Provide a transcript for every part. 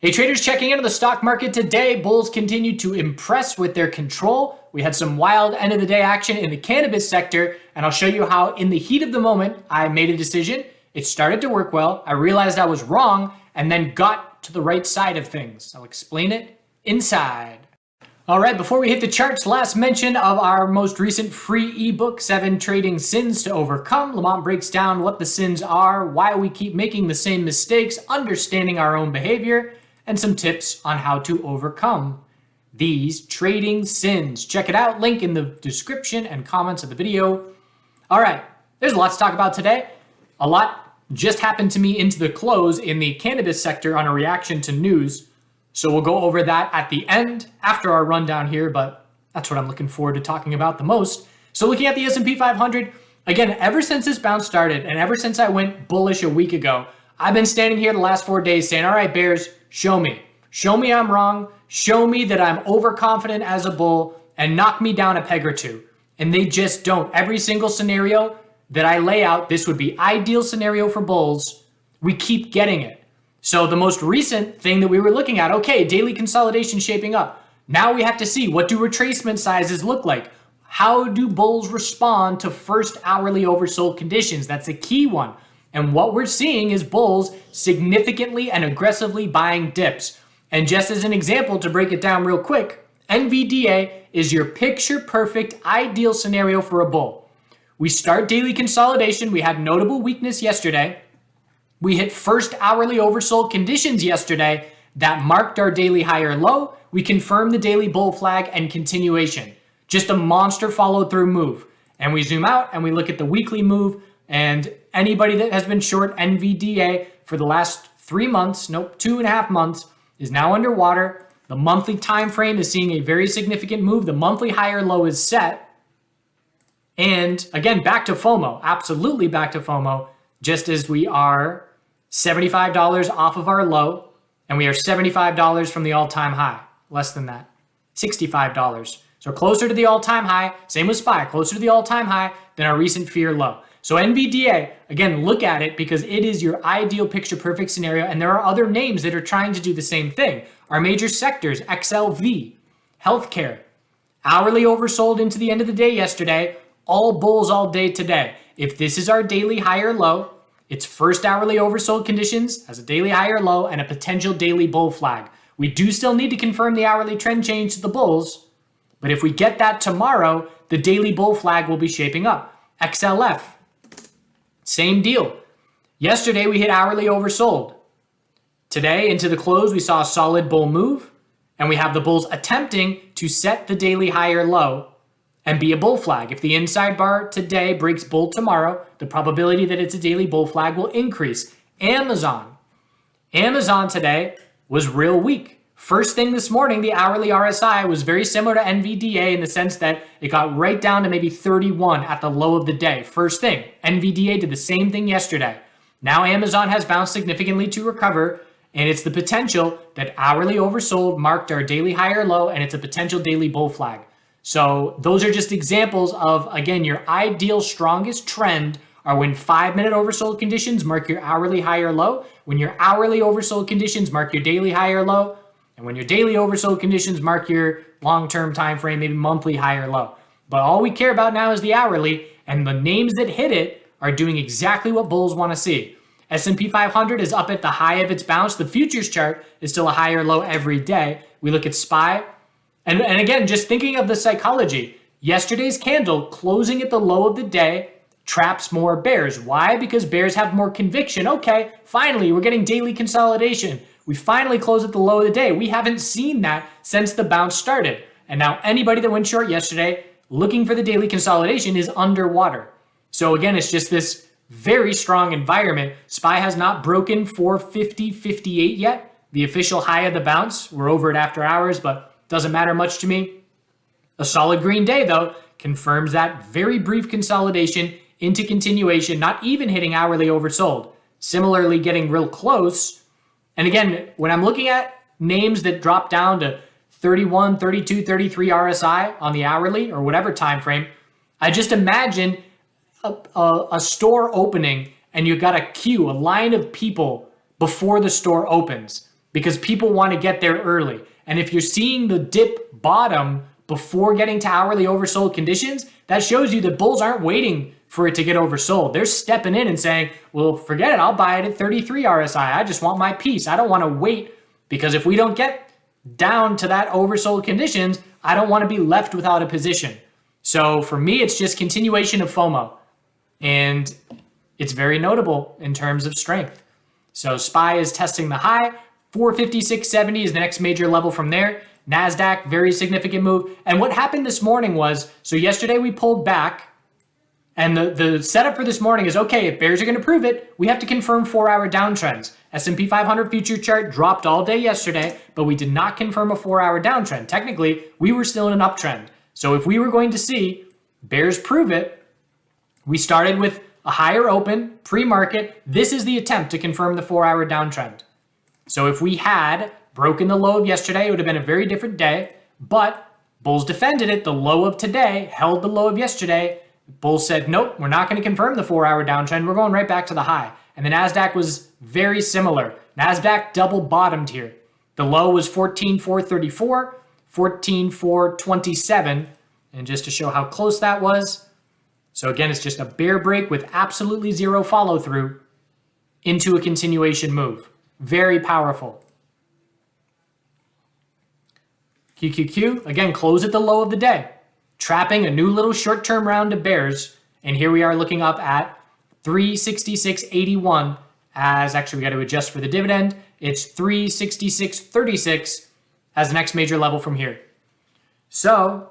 Hey traders, checking into the stock market today. Bulls continued to impress with their control. We had some wild end of the day action in the cannabis sector, and I'll show you how in the heat of the moment, I made a decision. It started to work well. I realized I was wrong and then got to the right side of things. I'll explain it inside. All right, before we hit the charts, last mention of our most recent free ebook, 7 Trading Sins to Overcome. Lamont breaks down what the sins are, why we keep making the same mistakes, understanding our own behavior, and some tips on how to overcome these trading sins. Check it out, link in the description and comments of the video. All right, there's a lot to talk about today. A lot just happened to me into the close in the cannabis sector on a reaction to news. So we'll go over that at the end after our rundown here, but that's what I'm looking forward to talking about the most. So looking at the S&P 500, again, ever since this bounce started and ever since I went bullish a week ago, I've been standing here the last 4 days saying, all right, bears, show me. Show me I'm wrong. Show me that I'm overconfident as a bull and knock me down a peg or two. And they just don't. Every single scenario that I lay out, this would be ideal scenario for bulls. We keep getting it. So the most recent thing that we were looking at, okay, daily consolidation shaping up. Now we have to see, what do retracement sizes look like? How do bulls respond to first hourly oversold conditions? That's a key one. And what we're seeing is bulls significantly and aggressively buying dips. And just as an example, to break it down real quick, NVDA is your picture perfect ideal scenario for a bull. We start daily consolidation. We had notable weakness yesterday. We hit first hourly oversold conditions yesterday that marked our daily higher low. We confirmed the daily bull flag and continuation. Just a monster follow through move. And we zoom out and we look at the weekly move, and anybody that has been short NVDA for the last 3 months, nope, 2.5 months, is now underwater. The monthly time frame is seeing a very significant move. The monthly higher low is set. And again, back to FOMO, absolutely back to FOMO, just as we are $75 off of our low, and we are $75 from the all-time high, less than that, $65. So closer to the all-time high, same with SPY, closer to the all-time high than our recent fear low. So NVDA, again, look at it because it is your ideal picture perfect scenario, and there are other names that are trying to do the same thing. Our major sectors, XLV, healthcare, hourly oversold into the end of the day yesterday, all bulls all day today. If this is our daily higher low, it's first hourly oversold conditions as a daily higher low and a potential daily bull flag. We do still need to confirm the hourly trend change to the bulls, but if we get that tomorrow, the daily bull flag will be shaping up. XLF, same deal. Yesterday, we hit hourly oversold. Today, into the close, we saw a solid bull move, and we have the bulls attempting to set the daily higher low and be a bull flag. If the inside bar today breaks bull tomorrow, the probability that it's a daily bull flag will increase. Amazon today was real weak. First thing this morning, the hourly RSI was very similar to NVDA in the sense that it got right down to maybe 31 at the low of the day. First thing, NVDA did the same thing yesterday. Now Amazon has bounced significantly to recover, and it's the potential that hourly oversold marked our daily higher low, and it's a potential daily bull flag. So those are just examples of, again, your ideal strongest trend are when 5-minute oversold conditions mark your hourly higher low, when your hourly oversold conditions mark your daily higher low, and when your daily oversold conditions mark your long-term time frame, maybe monthly higher low. But all we care about now is the hourly, and the names that hit it are doing exactly what bulls want to see. S&P 500 is up at the high of its bounce. The futures chart is still a higher low every day. We look at SPY. And again, just thinking of the psychology, yesterday's candle closing at the low of the day traps more bears. Why? Because bears have more conviction. Okay, finally, we're getting daily consolidation. We finally close at the low of the day. We haven't seen that since the bounce started. And now anybody that went short yesterday looking for the daily consolidation is underwater. So again, it's just this very strong environment. SPY has not broken 450.58 yet, the official high of the bounce. We're over it after hours, but doesn't matter much to me. A solid green day, though, confirms that very brief consolidation into continuation, not even hitting hourly oversold. Similarly, getting real close. And again, when I'm looking at names that drop down to 31, 32, 33 RSI on the hourly or whatever time frame, I just imagine a store opening and you've got a queue, a line of people before the store opens. because people want to get there early. And if you're seeing the dip bottom before getting to hourly oversold conditions, that shows you that bulls aren't waiting for it to get oversold. They're stepping in and saying, well, forget it. I'll buy it at 33 RSI. I just want my piece. I don't want to wait, because if we don't get down to that oversold conditions, I don't want to be left without a position. So for me, it's just continuation of FOMO. And it's very notable in terms of strength. So SPY is testing the high. 456.70 is the next major level from there. Nasdaq, very significant move. And what happened this morning was, so yesterday we pulled back, and the setup for this morning is, okay, if bears are going to prove it, we have to confirm 4-hour downtrends. S&P 500 future chart dropped all day yesterday, but we did not confirm a 4-hour downtrend. Technically, we were still in an uptrend. So if we were going to see bears prove it, we started with a higher open pre-market. This is the attempt to confirm the 4-hour downtrend. So if we had broken the low of yesterday, it would have been a very different day, but bulls defended it. The low of today held the low of yesterday. Bulls said, nope, we're not going to confirm the 4-hour downtrend. We're going right back to the high. And the Nasdaq was very similar. Nasdaq double bottomed here. The low was 14,434, 14,427. And just to show how close that was, so again, it's just a bear break with absolutely zero follow through into a continuation move. Very powerful. QQQ, again, close at the low of the day, trapping a new little short-term round of bears. And here we are looking up at 366.81 as, actually we got to adjust for the dividend. It's 366.36 as the next major level from here. So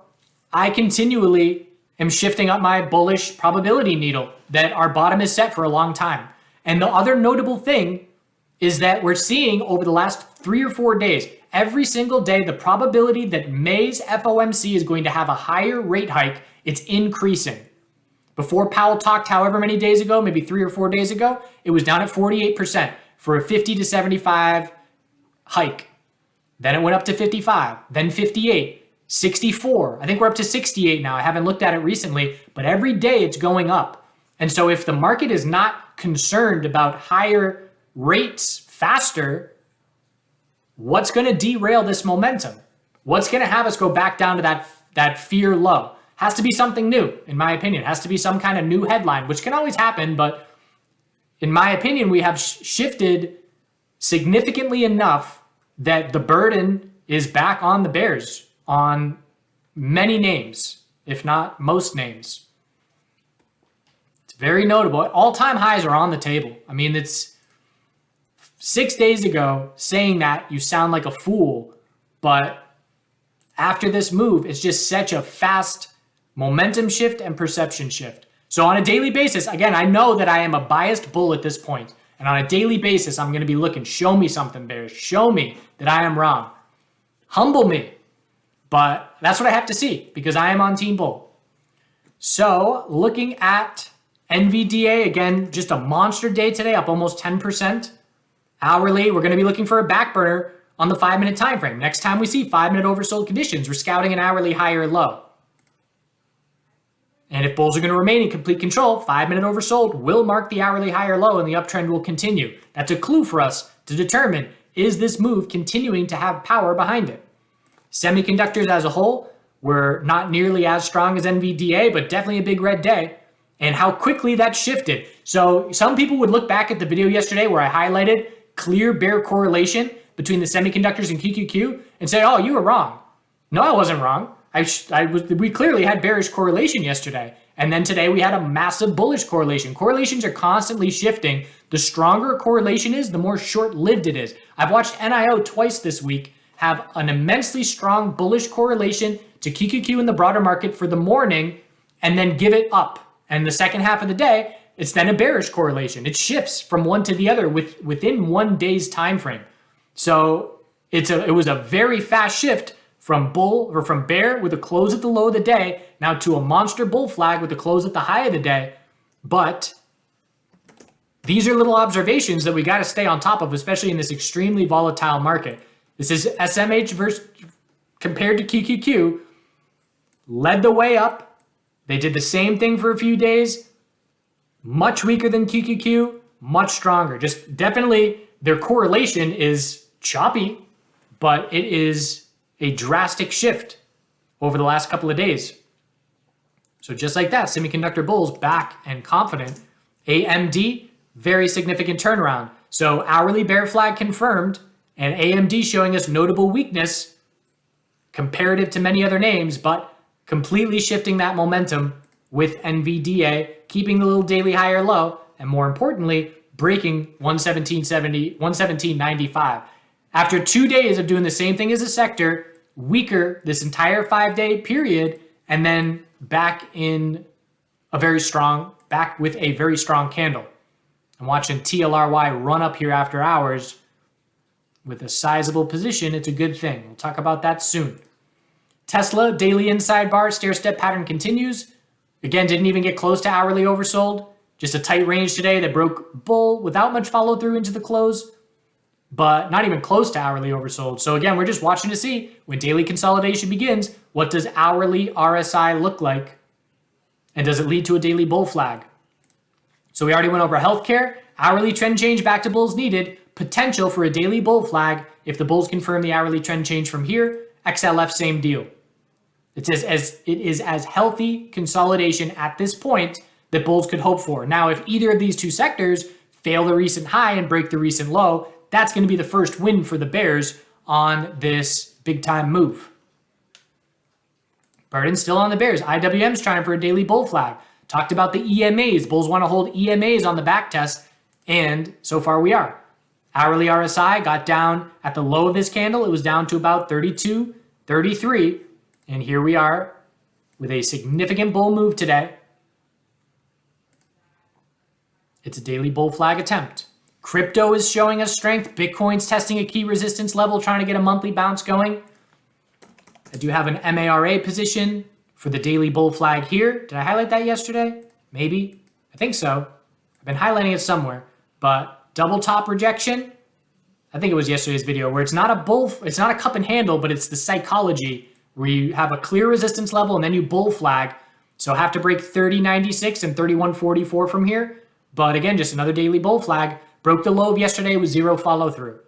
I continually am shifting up my bullish probability needle that our bottom is set for a long time. And the other notable thing is that we're seeing over the last 3 or 4 days, every single day, the probability that May's FOMC is going to have a higher rate hike, it's increasing. Before Powell talked however many days ago, maybe 3 or 4 days ago, it was down at 48% for a 50 to 75 hike. Then it went up to 55, then 58. 64. I think we're up to 68 now. I haven't looked at it recently, but every day it's going up. And so if the market is not concerned about higher rates faster, what's going to derail this momentum? What's going to have us go back down to that fear low? Has to be something new, in my opinion. Has to be some kind of new headline, which can always happen, but in my opinion, we have shifted significantly enough that the burden is back on the bears on many names, if not most names. It's very notable. All-time highs are on the table. I mean, it's 6 days ago saying that, you sound like a fool, but after this move, it's just such a fast momentum shift and perception shift. So on a daily basis, again, I know that I am a biased bull at this point, and on a daily basis, I'm going to be looking, show me something, bears. Show me that I am wrong. Humble me. But that's what I have to see, because I am on Team Bull. So looking at NVDA, again, just a monster day today, up almost 10%. Hourly, we're going to be looking for a back burner on the 5-minute time frame. Next time we see 5-minute oversold conditions, we're scouting an hourly higher low. And if bulls are going to remain in complete control, 5-minute oversold will mark the hourly higher low and the uptrend will continue. That's a clue for us to determine, is this move continuing to have power behind it? Semiconductors as a whole were not nearly as strong as NVDA, but definitely a big red day. And how quickly that shifted. So some people would look back at the video yesterday where I highlighted clear bear correlation between the semiconductors and QQQ and say, oh, you were wrong. No, I wasn't wrong. We clearly had bearish correlation yesterday. And then today we had a massive bullish correlation. Correlations are constantly shifting. The stronger a correlation is, the more short-lived it is. I've watched NIO twice this week have an immensely strong bullish correlation to QQQ in the broader market for the morning and then give it up. And the second half of the day, it's then a bearish correlation. It shifts from one to the other within 1 day's time frame. So it was a very fast shift from bear with a close at the low of the day now to a monster bull flag with a close at the high of the day. But these are little observations that we got to stay on top of, especially in this extremely volatile market. This is SMH compared to QQQ, led the way up. They did the same thing for a few days. Much weaker than QQQ, much stronger. Just definitely their correlation is choppy, but it is a drastic shift over the last couple of days. So just like that, semiconductor bulls back and confident. AMD, very significant turnaround. So hourly bear flag confirmed, and AMD showing us notable weakness comparative to many other names, but completely shifting that momentum with NVDA, keeping the little daily higher low, and more importantly, breaking 117.70, 117.95. After 2 days of doing the same thing as a sector, weaker this entire 5-day period, and then back with a very strong candle. I'm watching TLRY run up here after hours with a sizable position. It's a good thing. We'll talk about that soon. Tesla, daily inside bar, stair-step pattern continues. Again, didn't even get close to hourly oversold. Just a tight range today that broke bull without much follow through into the close, but not even close to hourly oversold. So again, we're just watching to see when daily consolidation begins, what does hourly RSI look like? And does it lead to a daily bull flag? So we already went over healthcare, hourly trend change back to bulls needed, potential for a daily bull flag if the bulls confirm the hourly trend change from here. XLF, same deal. It is as healthy consolidation at this point that bulls could hope for. Now, if either of these two sectors fail the recent high and break the recent low, that's going to be the first win for the bears on this big time move. Burden's still on the bears. IWM's trying for a daily bull flag. Talked about the EMAs. Bulls want to hold EMAs on the back test, and so far we are. Hourly RSI got down at the low of this candle. It was down to about 32, 33, and here we are with a significant bull move today. It's a daily bull flag attempt. Crypto is showing us strength. Bitcoin's testing a key resistance level, trying to get a monthly bounce going. I do have an MARA position for the daily bull flag here. Did I highlight that yesterday? Maybe. I think so. I've been highlighting it somewhere. But double top rejection, I think it was yesterday's video, where it's not a cup and handle, but it's the psychology where you have a clear resistance level and then you bull flag. So have to break 30.96 and 31.44 from here. But again, just another daily bull flag. Broke the low of yesterday with zero follow through.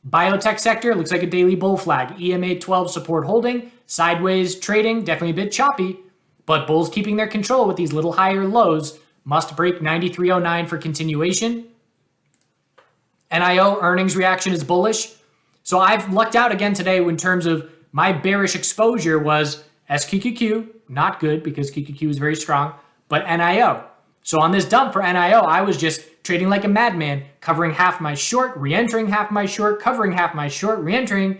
Biotech sector looks like a daily bull flag. EMA 12 support holding. Sideways trading, definitely a bit choppy. But bulls keeping their control with these little higher lows. Must break 93.09 for continuation. NIO earnings reaction is bullish. So I've lucked out again today in terms of my bearish exposure was SQQQ, not good because QQQ is very strong, but NIO. So on this dump for NIO, I was just trading like a madman, covering half my short, re-entering half my short, covering half my short, re-entering,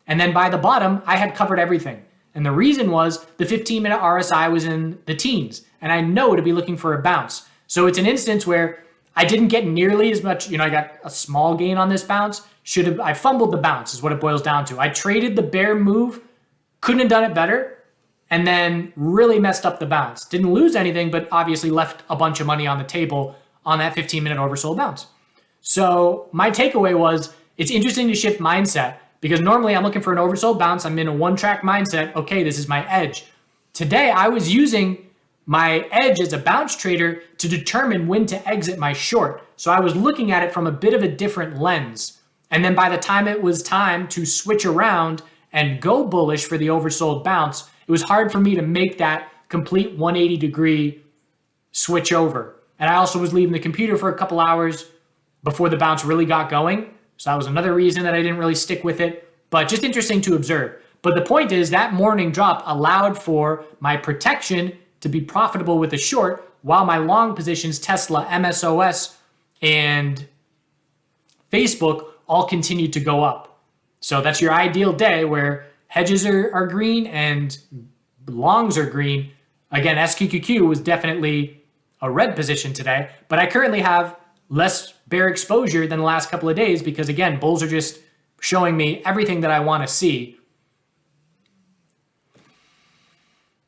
and then by the bottom, I had covered everything. And the reason was the 15-minute RSI was in the teens, and I know to be looking for a bounce. So it's an instance where I didn't get nearly as much, I got a small gain on this bounce. I fumbled the bounce is what it boils down to. I traded the bear move, couldn't have done it better, and then really messed up the bounce. Didn't lose anything, but obviously left a bunch of money on the table on that 15-minute oversold bounce. So my takeaway was, it's interesting to shift mindset because normally I'm looking for an oversold bounce. I'm in a one-track mindset. Okay, this is my edge. Today, I was using my edge as a bounce trader to determine when to exit my short. So I was looking at it from a bit of a different lens. And then by the time it was time to switch around and go bullish for the oversold bounce, it was hard for me to make that complete 180-degree switch over. And I also was leaving the computer for a couple hours before the bounce really got going. So that was another reason that I didn't really stick with it, but just interesting to observe. But the point is that morning drop allowed for my protection to be profitable with a short while my long positions, Tesla, MSOS, and Facebook all continued to go up. So that's your ideal day where hedges are green and longs are green. Again, SQQQ was definitely a red position today, but I currently have less bear exposure than the last couple of days because, again, bulls are just showing me everything that I want to see.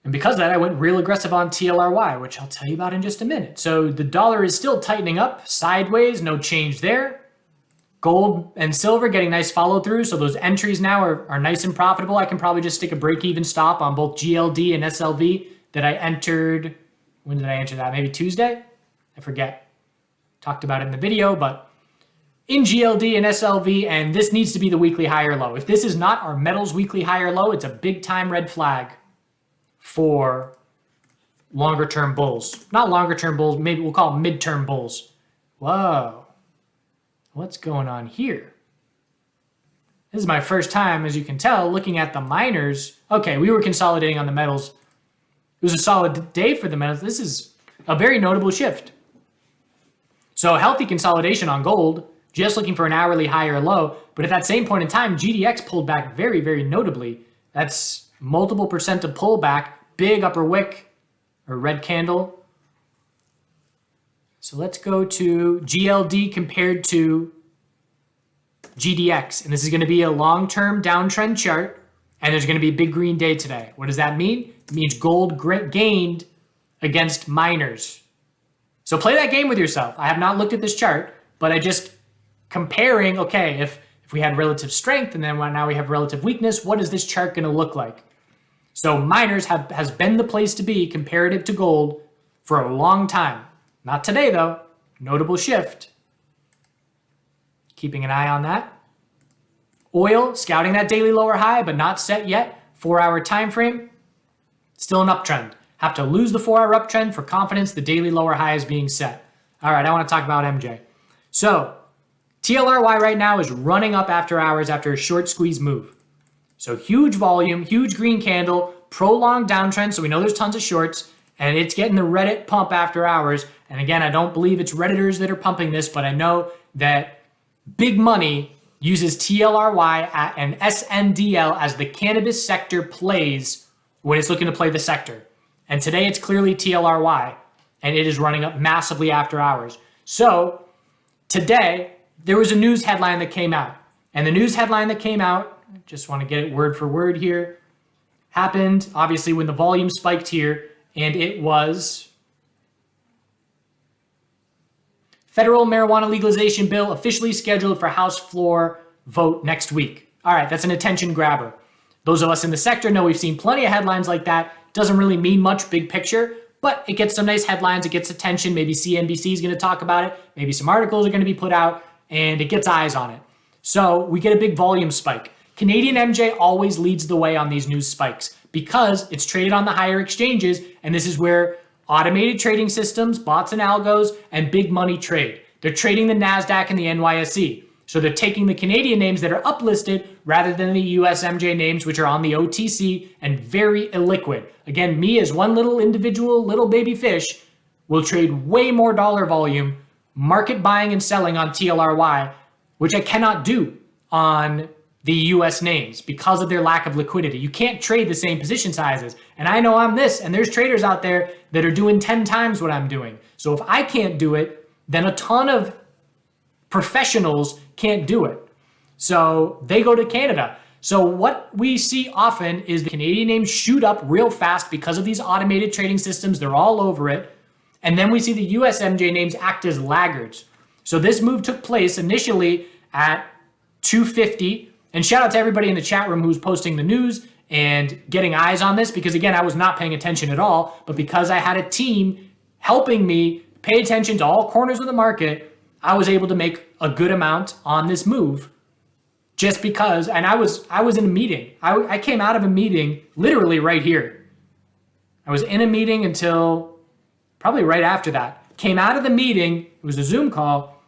And because of that, I went real aggressive on TLRY, which I'll tell you about in just a minute. So the dollar is still tightening up sideways, no change there. Gold and silver getting nice follow through. So those entries now are nice and profitable. I can probably just stick a break-even stop on both GLD and SLV that I entered. When did I enter that? Maybe Tuesday? I forget. Talked about it in the video, but in GLD and SLV, and this needs to be the weekly high or low. If this is not our metals weekly high or low, it's a big time red flag for longer term bulls. Not longer term bulls, maybe we'll call them midterm bulls. Whoa, what's going on here? This is my first time, as you can tell, looking at the miners. Okay, we were consolidating on the metals. It was a solid day for the metals. This is a very notable shift. So healthy consolidation on gold, just looking for an hourly high or low. But at that same point in time, GDX pulled back very, very notably. That's multiple percent of pullback, big upper wick or red candle. So let's go to GLD compared to GDX. And this is going to be a long-term downtrend chart. And there's going to be a big green day today. What does that mean? It means gold gained against miners. So play that game with yourself. I have not looked at this chart, but I just comparing, okay, if we had relative strength and then now we have relative weakness, what is this chart going to look like? So miners has been the place to be comparative to gold for a long time. Not today though. Notable shift. Keeping an eye on that. Oil scouting that daily lower high, but not set yet. 4-hour time frame. Still an uptrend. Have to lose the 4-hour uptrend for confidence the daily lower high is being set. All right, I want to talk about MJ. So TLRY right now is running up after hours after a short squeeze move. So huge volume, huge green candle, prolonged downtrend. So we know there's tons of shorts and it's getting the Reddit pump after hours. And again, I don't believe it's Redditors that are pumping this, but I know that big money uses TLRY and SNDL as the cannabis sector plays when it's looking to play the sector. And today it's clearly TLRY, and it is running up massively after hours. So today there was a news headline that came out. And the news headline that came out, just want to get it word for word here, happened obviously when the volume spiked here, and it was federal marijuana legalization bill officially scheduled for House floor vote next week. All right, that's an attention grabber. Those of us in the sector know we've seen plenty of headlines like that. Doesn't really mean much big picture, but it gets some nice headlines. It gets attention. Maybe CNBC is going to talk about it. Maybe some articles are going to be put out, and it gets eyes on it. So we get a big volume spike. Canadian MJ always leads the way on these news spikes because it's traded on the higher exchanges, and this is where automated trading systems, bots and algos, and big money trade. They're trading the Nasdaq and the NYSE. So they're taking the Canadian names that are uplisted rather than the US MJ names, which are on the OTC and very illiquid. Again, me as one little individual, little baby fish, will trade way more dollar volume, market buying and selling on TLRY, which I cannot do on the US names because of their lack of liquidity. You can't trade the same position sizes. And I know I'm this, and there's traders out there that are doing 10 times what I'm doing. So if I can't do it, then a ton of professionals can't do it. So they go to Canada. So what we see often is the Canadian names shoot up real fast because of these automated trading systems. They're all over it. And then we see the US MJ names act as laggards. So this move took place initially at 250. And shout out to everybody in the chat room who's posting the news and getting eyes on this, because again, I was not paying attention at all, but because I had a team helping me pay attention to all corners of the market, I was able to make a good amount on this move just because, and I was in a meeting. I came out of a meeting literally right here. I was in a meeting until probably right after that. Came out of the meeting, it was a Zoom call,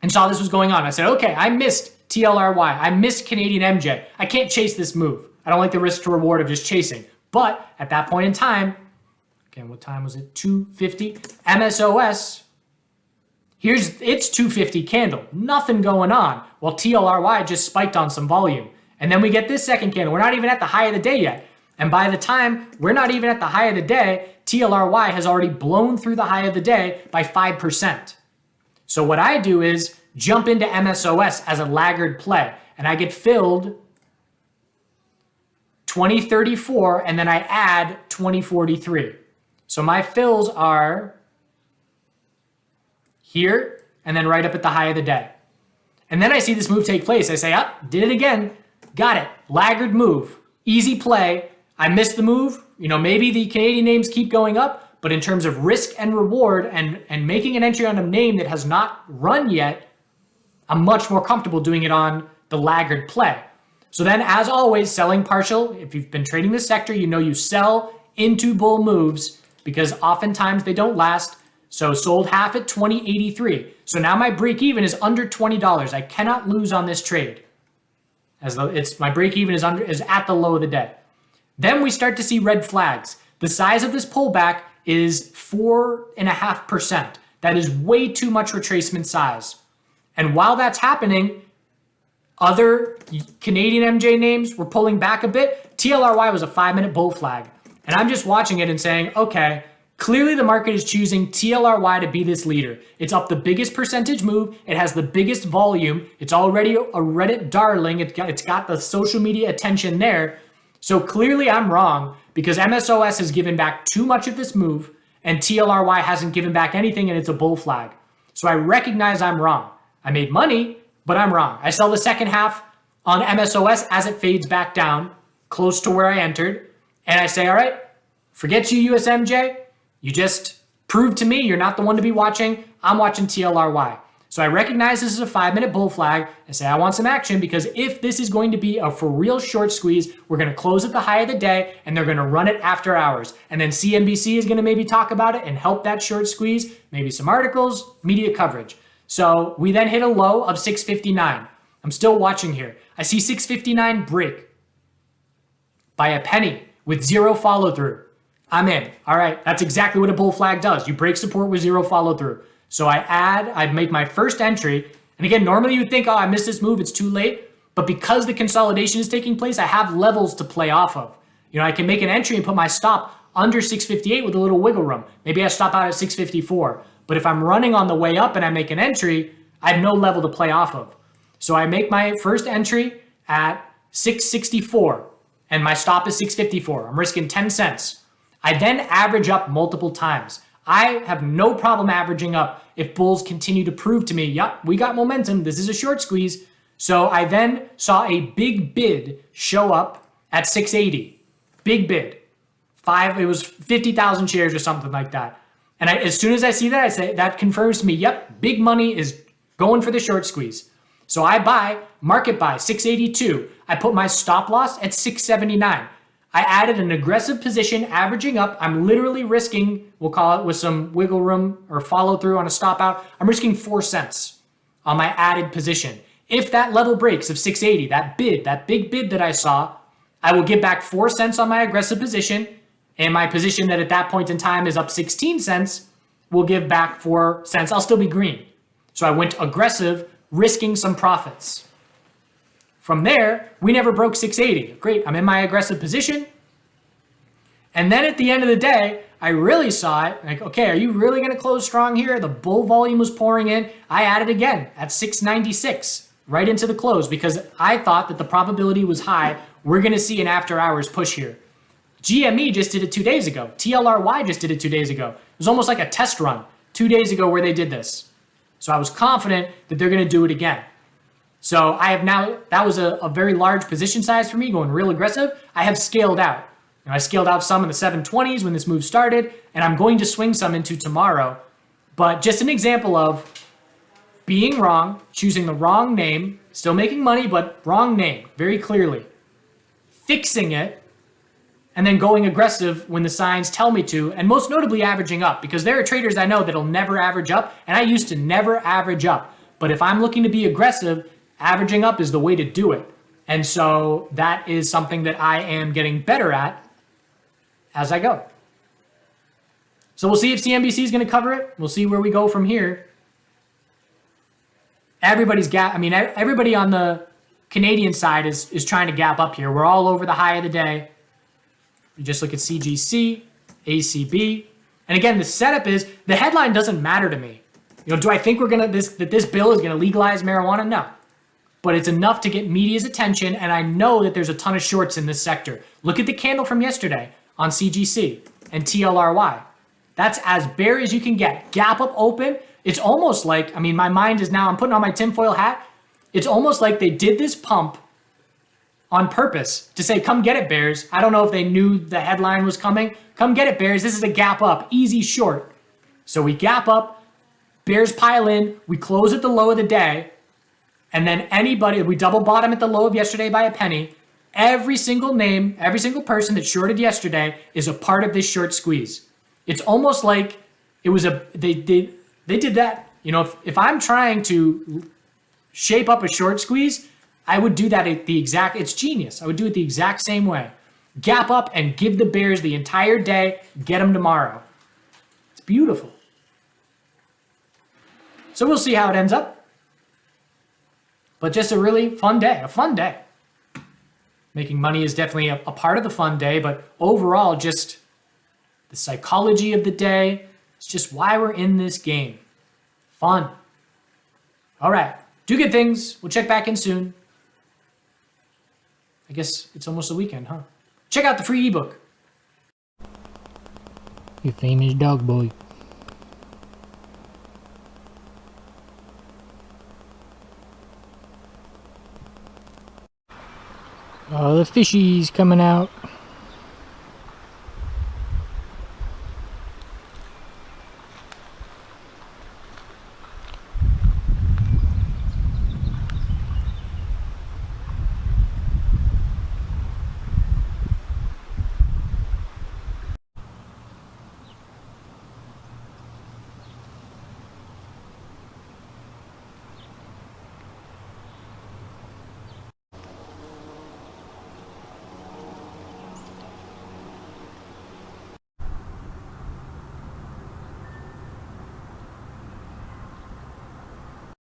and saw this was going on. I said, okay, I missed TLRY. I missed Canadian MJ. I can't chase this move. I don't like the risk to reward of just chasing. But at that point in time, again, what time was it? 250. MSOS, here's its 250 candle. Nothing going on. While TLRY just spiked on some volume. And then we get this second candle. We're not even at the high of the day yet. And by the time we're not even at the high of the day, TLRY has already blown through the high of the day by 5%. So what I do is jump into MSOS as a laggard play. And I get filled 2034, and then I add 2043. So my fills are here and then right up at the high of the day. And then I see this move take place. I say, did it again. Got it. Laggard move. Easy play. I missed the move. You know, maybe the Canadian names keep going up, but in terms of risk and reward and making an entry on a name that has not run yet, I'm much more comfortable doing it on the laggard play. So then, as always, selling partial. If you've been trading this sector, you know you sell into bull moves because oftentimes they don't last. So sold half at 20.83. So now my break even is under $20. I cannot lose on this trade. As though it's my break even is at the low of the day. Then we start to see red flags. The size of this pullback is 4.5%. That is way too much retracement size. And while that's happening, other Canadian MJ names were pulling back a bit. TLRY was a 5-minute bull flag. And I'm just watching it and saying, okay, clearly the market is choosing TLRY to be this leader. It's up the biggest percentage move. It has the biggest volume. It's already a Reddit darling. It's got the social media attention there. So clearly I'm wrong because MSOS has given back too much of this move and TLRY hasn't given back anything and it's a bull flag. So I recognize I'm wrong. I made money, but I'm wrong. I sell the second half on MSOS as it fades back down close to where I entered. And I say, all right, forget you, USMJ. You just proved to me you're not the one to be watching. I'm watching TLRY. So I recognize this is a 5-minute bull flag. I say I want some action because if this is going to be a for real short squeeze, we're going to close at the high of the day and they're going to run it after hours. And then CNBC is going to maybe talk about it and help that short squeeze, maybe some articles, media coverage. So we then hit a low of 659. I'm still watching here. I see 659 break by a penny with zero follow through. I'm in. All right, that's exactly what a bull flag does. You break support with zero follow through. So I make my first entry. And again, normally you would think, oh, I missed this move, it's too late. But because the consolidation is taking place, I have levels to play off of. You know, I can make an entry and put my stop under 658 with a little wiggle room. Maybe I stop out at 654. But if I'm running on the way up and I make an entry, I have no level to play off of. So I make my first entry at 664 and my stop is 654. I'm risking 10 cents. I then average up multiple times. I have no problem averaging up if bulls continue to prove to me, yep, we got momentum. This is a short squeeze. So I then saw a big bid show up at 680. Big bid. It was 50,000 shares or something like that. And as soon as I see that, I say, that confirms to me, yep, big money is going for the short squeeze. So I buy, market buy, 682. I put my stop loss at 679. I added an aggressive position, averaging up. I'm literally risking, we'll call it with some wiggle room or follow through on a stop out, I'm risking 4 cents on my added position. If that level breaks of 680, that big bid that I saw, I will give back 4 cents on my aggressive position. And my position that at that point in time is up 16 cents will give back 4 cents. I'll still be green. So I went aggressive, risking some profits. From there, we never broke 680. Great, I'm in my aggressive position. And then at the end of the day, I really saw it. Like, okay, are you really going to close strong here? The bull volume was pouring in. I added again at 696 right into the close because I thought that the probability was high. We're going to see an after hours push here. GME just did it 2 days ago. TLRY just did it 2 days ago. It was almost like a test run 2 days ago where they did this. So I was confident that they're going to do it again. So I have now, that was a very large position size for me, going real aggressive. I have scaled out. I scaled out some in the 720s when this move started, and I'm going to swing some into tomorrow. But just an example of being wrong, choosing the wrong name, still making money, but wrong name, very clearly. Fixing it, and then going aggressive when the signs tell me to, and most notably averaging up, because there are traders I know that'll never average up, and I used to never average up. But if I'm looking to be aggressive, averaging up is the way to do it. And so that is something that I am getting better at as I go. So we'll see if CNBC is going to cover it. We'll see where we go from here. Everybody on the Canadian side is trying to gap up here. We're all over the high of the day. You just look at CGC, ACB. And again, the setup is, the headline doesn't matter to me. Do I think that this bill is going to legalize marijuana? No. But it's enough to get media's attention, and I know that there's a ton of shorts in this sector. Look at the candle from yesterday on CGC and TLRY. That's as bear as you can get. Gap up open. It's almost like, my mind is now, I'm putting on my tinfoil hat. It's almost like they did this pump on purpose to say, come get it, bears. I don't know if they knew the headline was coming. Come get it, bears. This is a gap up, easy short. So we gap up, bears pile in, we close at the low of the day, And then anybody, we double bottom at the low of yesterday by a penny. Every single name, every single person that shorted yesterday is a part of this short squeeze. It's almost like it was they did that. You know, if I'm trying to shape up a short squeeze, I would do that at the exact, it's genius. I would do it the exact same way. Gap up and give the bears the entire day, get them tomorrow. It's beautiful. So we'll see how it ends up. But just a really fun day, a fun day. Making money is definitely a part of the fun day, but overall, just the psychology of the day, it's just why we're in this game. Fun. All right, do good things. We'll check back in soon. I guess it's almost the weekend, huh? Check out the free ebook. You famous dog boy. Oh, the fishies coming out.